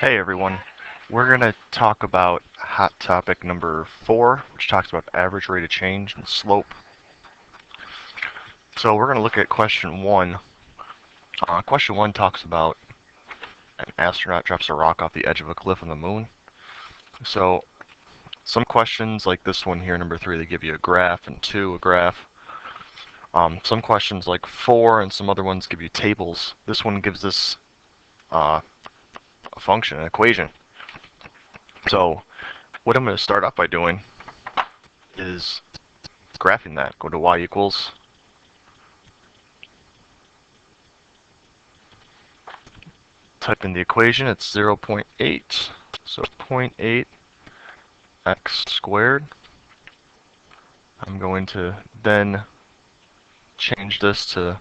Hey everyone, we're going to talk about hot topic number 4, which talks about average rate of change and slope. So we're going to look at question 1. Question 1 talks about an astronaut drops a rock off the edge of a cliff on the moon. So some questions like this one here, number 3, they give you a graph, and 2, a graph. Some questions like 4 and some other ones give you tables. This one gives us a function, an equation. So what I'm going to start off by doing is graphing that. Go to y equals type in the equation. It's 0.8, so 0.8 x squared. I'm going to then change this to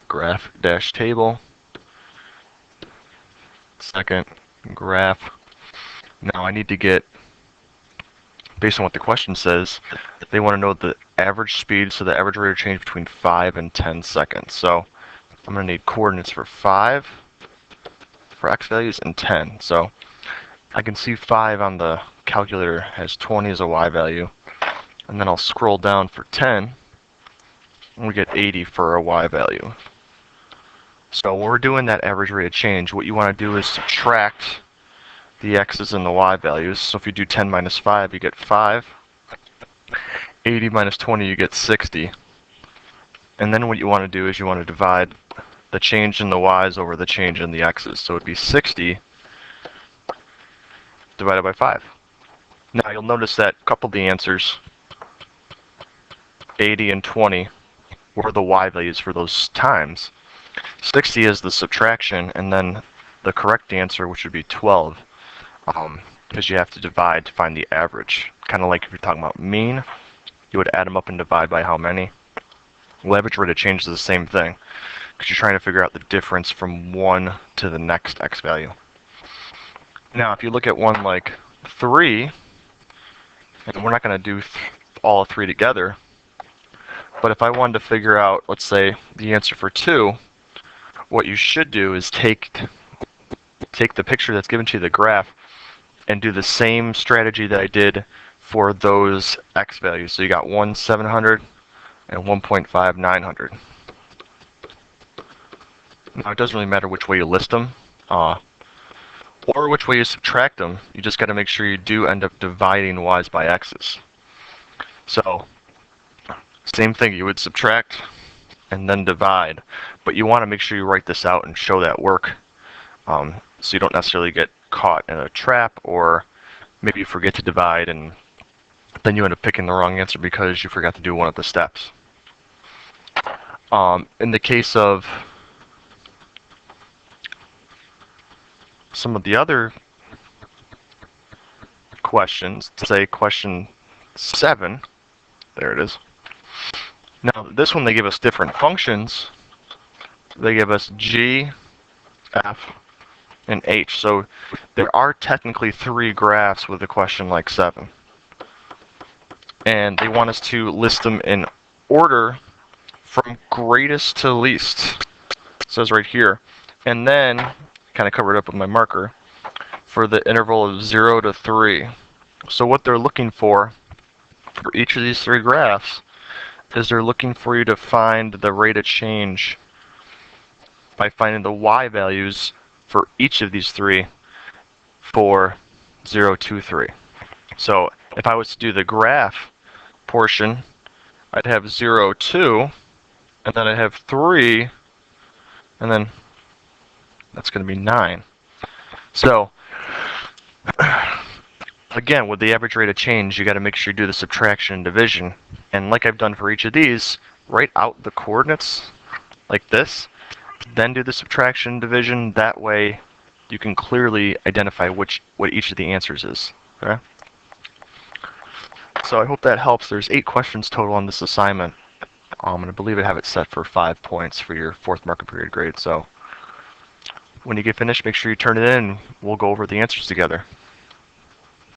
graph dash table. Second graph. Now I need to get, based on what the question says, they want to know the average speed, so the average rate of change between 5 and 10 seconds. So I'm going to need coordinates for 5 for x values and 10. So I can see 5 on the calculator has 20 as a y value, and then I'll scroll down for 10 and we get 80 for a y value. So when we're doing that average rate of change, what you want to do is subtract the x's and the y values. So if you do 10 minus 5, you get 5. 80 minus 20, you get 60. And then what you want to do is you want to divide the change in the y's over the change in the x's. So it'd be 60 divided by 5. Now you'll notice that a couple of the answers, 80 and 20, were the y values for those times. 60 is the subtraction, and then the correct answer, which would be 12, because you have to divide to find the average. Kind of like if you're talking about mean, you would add them up and divide by how many. Well, average rate of change is the same thing, because you're trying to figure out the difference from one to the next x value. Now, if you look at one like 3, and we're not going to do all 3 together, but if I wanted to figure out, let's say, the answer for 2, what you should do is take the picture that's given to you, the graph, and do the same strategy that I did for those x values. So you got 1 700 and 1.5 900. Now it doesn't really matter which way you list them, or which way you subtract them. You just got to make sure you do end up dividing y's by x's. So same thing, you would subtract and then divide, but you want to make sure you write this out and show that work, so you don't necessarily get caught in a trap, or maybe you forget to divide and then you end up picking the wrong answer because you forgot to do one of the steps. In the case of some of the other questions, say question 7, there it is. Now this one they give us different functions. They give us g, f, and h. So there are technically 3 graphs with a question like 7. And they want us to list them in order from greatest to least. It says right here. And then, kind of covered up with my marker, for the interval of 0 to 3. So what they're looking for each of these 3 graphs is they're looking for you to find the rate of change by finding the y values for each of these 3 for 0, 2, 3. So if I was to do the graph portion, I'd have 0, 2, and then I'd have 3, and then that's going to be 9. So again, with the average rate of change, you got to make sure you do the subtraction and division. And like I've done for each of these, write out the coordinates like this, then do the subtraction and division. That way you can clearly identify what each of the answers is. Okay? So I hope that helps. There's 8 questions total on this assignment. And I believe I have it set for 5 points for your 4th marking period grade. So when you get finished, make sure you turn it in and we'll go over the answers together.